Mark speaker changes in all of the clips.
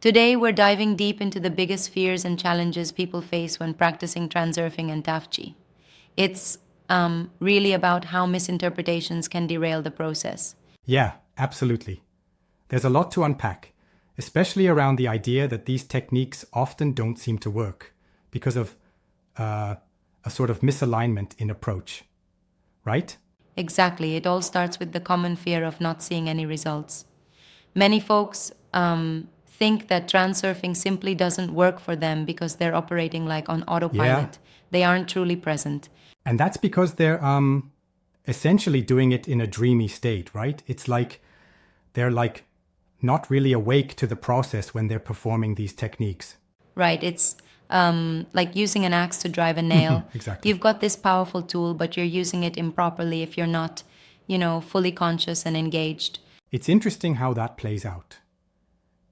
Speaker 1: Today, we're diving deep into the biggest fears and challenges people face when practicing transurfing and tafchi. It's really about how misinterpretations can derail the process.
Speaker 2: Yeah, absolutely. There's a lot to unpack, especially around the idea that these techniques often don't seem to work because of a sort of misalignment in approach, right?
Speaker 1: Exactly, it all starts with the common fear of not seeing any results. Many folks think that transurfing simply doesn't work for them because they're operating like on
Speaker 2: Yeah,
Speaker 1: autopilot. They aren't truly present.
Speaker 2: and that's because they're essentially doing it in a dreamy state, right? It's like they're like not really awake to the process when they're performing these techniques.
Speaker 1: Right, it's like using an axe to drive a nail.
Speaker 2: Exactly.
Speaker 1: You've got this powerful tool, but you're using it improperly if you're not, fully conscious and engaged.
Speaker 2: It's interesting how that plays out.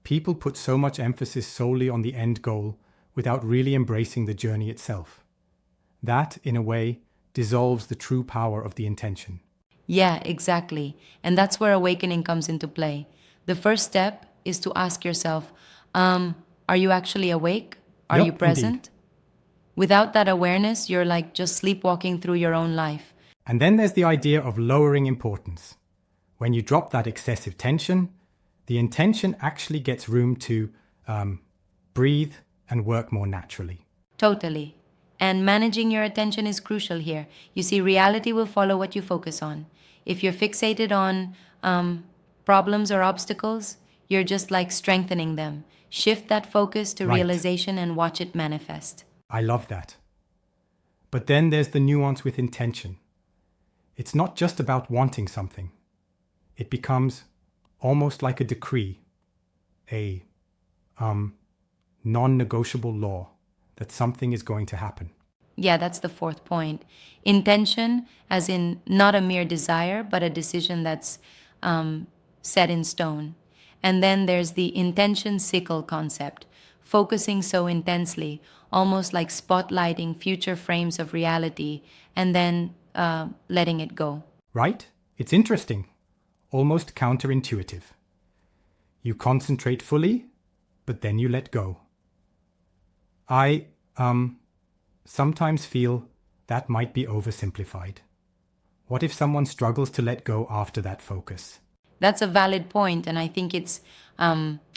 Speaker 2: People put so much emphasis solely on the end goal without really embracing the journey itself. That, in a way, dissolves the true power of the intention.
Speaker 1: Yeah, exactly. And that's where awakening comes into play. The first step is to ask yourself, are you actually awake? Are
Speaker 2: Yup,
Speaker 1: you present? Without that awareness, you're like just sleepwalking through your own life.
Speaker 2: And then there's the idea of lowering importance. When you drop that excessive tension, the intention actually gets room to breathe and work more naturally.
Speaker 1: Totally. And managing your attention is crucial here. You see, reality will follow what you focus on. If you're fixated on problems or obstacles, you're just like strengthening them. Shift that focus to
Speaker 2: Right.
Speaker 1: realization and watch it manifest.
Speaker 2: I love that. But then there's the nuance with intention. It's not just about wanting something. It becomes almost like a decree, a non-negotiable law that something is going to happen.
Speaker 1: Yeah, that's the fourth point. Intention, as in not a mere desire, but a decision that's set in stone. And then there's the intention sickle concept, focusing so intensely, almost like spotlighting future frames of reality, and then letting it go.
Speaker 2: Right? It's interesting, almost counterintuitive. You concentrate fully, but then you let go. I sometimes feel that might be oversimplified. What if someone struggles to let go after that focus?
Speaker 1: That's a valid point, and I think it's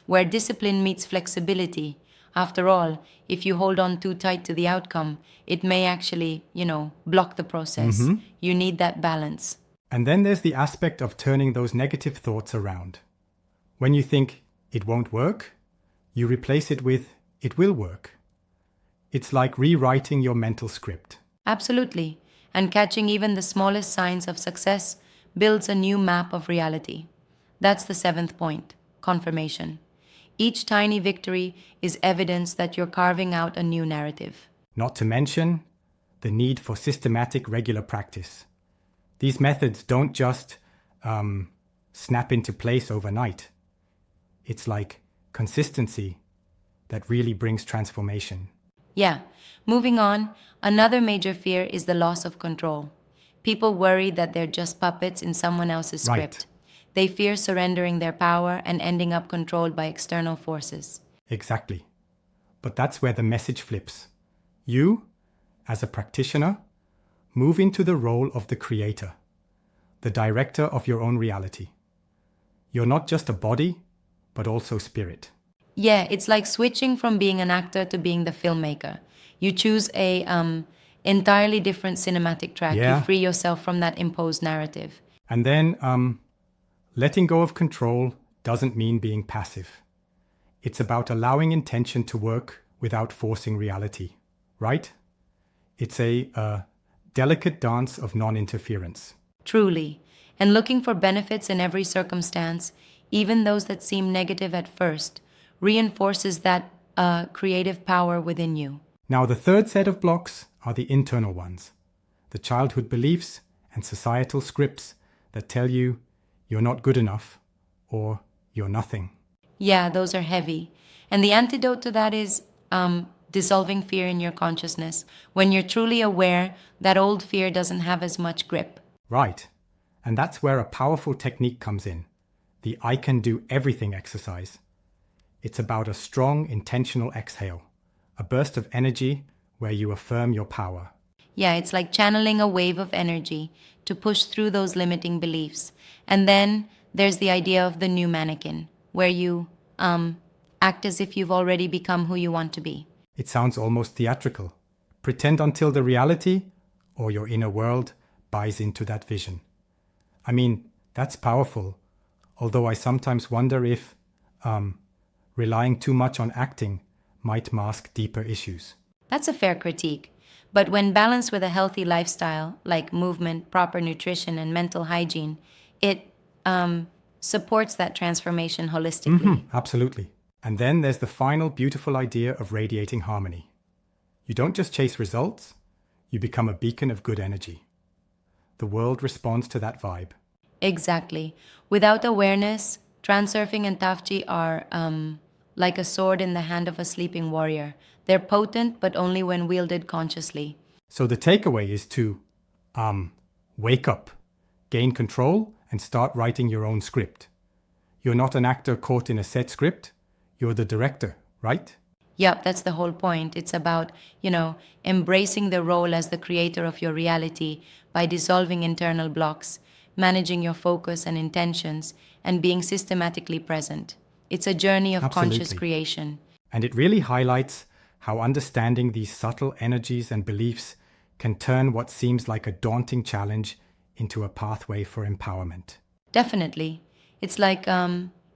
Speaker 1: where discipline meets flexibility. After all, if you hold on too tight to the outcome, it may actually, block the process. You need that balance.
Speaker 2: And then there's the aspect of turning those negative thoughts around. When you think it won't work, you replace it with it will work. It's like rewriting your mental script.
Speaker 1: Absolutely. And catching even the smallest signs of success builds a new map of reality. That's the seventh point, confirmation. Each tiny victory is evidence that you're carving out a new narrative.
Speaker 2: Not to mention the need for systematic regular practice. These methods don't just snap into place overnight. It's like consistency that really brings transformation.
Speaker 1: Yeah, moving on, another major fear is the loss of control. People worry that they're just puppets in someone else's script.
Speaker 2: Right.
Speaker 1: They fear surrendering their power and ending up controlled by external forces.
Speaker 2: Exactly. But that's where the message flips. You, as a practitioner, move into the role of the creator, the director of your own reality. You're not just a body, but also spirit.
Speaker 1: Yeah, it's like switching from being an actor to being the filmmaker. You choose a entirely different cinematic track.
Speaker 2: Yeah.
Speaker 1: You free yourself from that imposed narrative.
Speaker 2: And then letting go of control doesn't mean being passive. It's about allowing intention to work without forcing reality, right? It's a delicate dance of non-interference.
Speaker 1: Truly. And looking for benefits in every circumstance, even those that seem negative at first, reinforces that creative power within you.
Speaker 2: Now, the third set of blocks are the internal ones, the childhood beliefs and societal scripts that tell you you're not good enough or you're nothing.
Speaker 1: Yeah, those are heavy. And the antidote to that is dissolving fear in your consciousness. When you're truly aware, that old fear doesn't have as much grip.
Speaker 2: Right. And that's where a powerful technique comes in, the I can do everything exercise. It's about a strong, intentional exhale, a burst of energy where you affirm your power.
Speaker 1: Yeah, it's like channeling a wave of energy to push through those limiting beliefs. And then there's the idea of the new mannequin, where you act as if you've already become who you want to be.
Speaker 2: It sounds almost theatrical. Pretend until the reality or your inner world buys into that vision. I mean, that's powerful, although I sometimes wonder if relying too much on acting might mask deeper issues.
Speaker 1: That's a fair critique. But when balanced with a healthy lifestyle, like movement, proper nutrition, and mental hygiene, it supports that transformation holistically.
Speaker 2: Absolutely. And then there's the final beautiful idea of radiating harmony. You don't just chase results, you become a beacon of good energy. The world responds to that vibe.
Speaker 1: Exactly. Without awareness, transurfing and tafji are like a sword in the hand of a sleeping warrior. They're potent, but only when wielded consciously.
Speaker 2: So the takeaway is to wake up, gain control, and start writing your own script. You're not an actor caught in a set script, you're the director, right?
Speaker 1: Yep, that's the whole point. It's about, embracing the role as the creator of your reality by dissolving internal blocks, managing your focus and intentions, and being systematically present. It's a journey of conscious
Speaker 2: Absolutely.
Speaker 1: creation.
Speaker 2: And it really highlights how understanding these subtle energies and beliefs can turn what seems like a daunting challenge into a pathway for empowerment.
Speaker 1: Definitely. It's like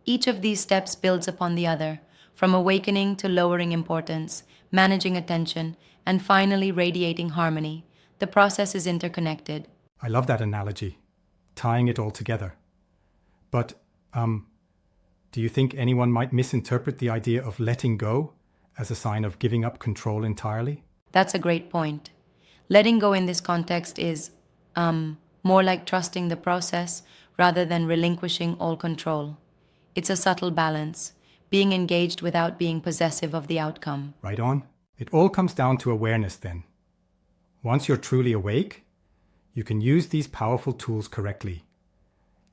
Speaker 1: each of these steps builds upon the other, from awakening to lowering importance, managing attention, and finally radiating harmony. The process is interconnected.
Speaker 2: I love that analogy, tying it all together. But do you think anyone might misinterpret the idea of letting go as a sign of giving up control entirely?
Speaker 1: That's a great point. Letting go in this context is more like trusting the process rather than relinquishing all control. It's a subtle balance, being engaged without being possessive of the outcome.
Speaker 2: Right on. It all comes down to awareness then. Once you're truly awake, you can use these powerful tools correctly.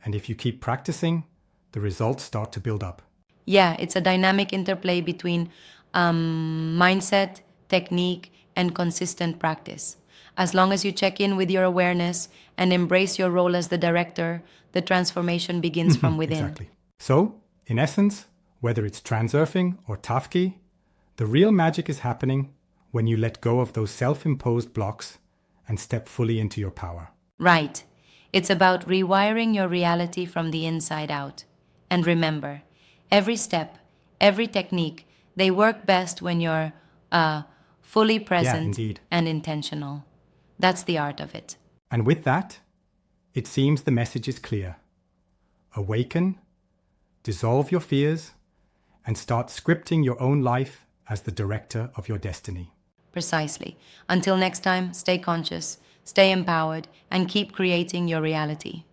Speaker 2: And if you keep practicing, the results start to build up.
Speaker 1: Yeah, it's a dynamic interplay between mindset, technique, and consistent practice. As long as you check in with your awareness and embrace your role as the director, the transformation begins from within.
Speaker 2: Exactly. So, in essence, whether it's transurfing or tafki, the real magic is happening when you let go of those self-imposed blocks and step fully into your power.
Speaker 1: Right. It's about rewiring your reality from the inside out. And remember, every step, every technique, they work best when you're fully present
Speaker 2: indeed.
Speaker 1: and intentional. That's the art of it.
Speaker 2: And with that, it seems the message is clear. Awaken, dissolve your fears, and start scripting your own life as the director of your destiny.
Speaker 1: Precisely. Until next time, stay conscious, stay empowered, and keep creating your reality.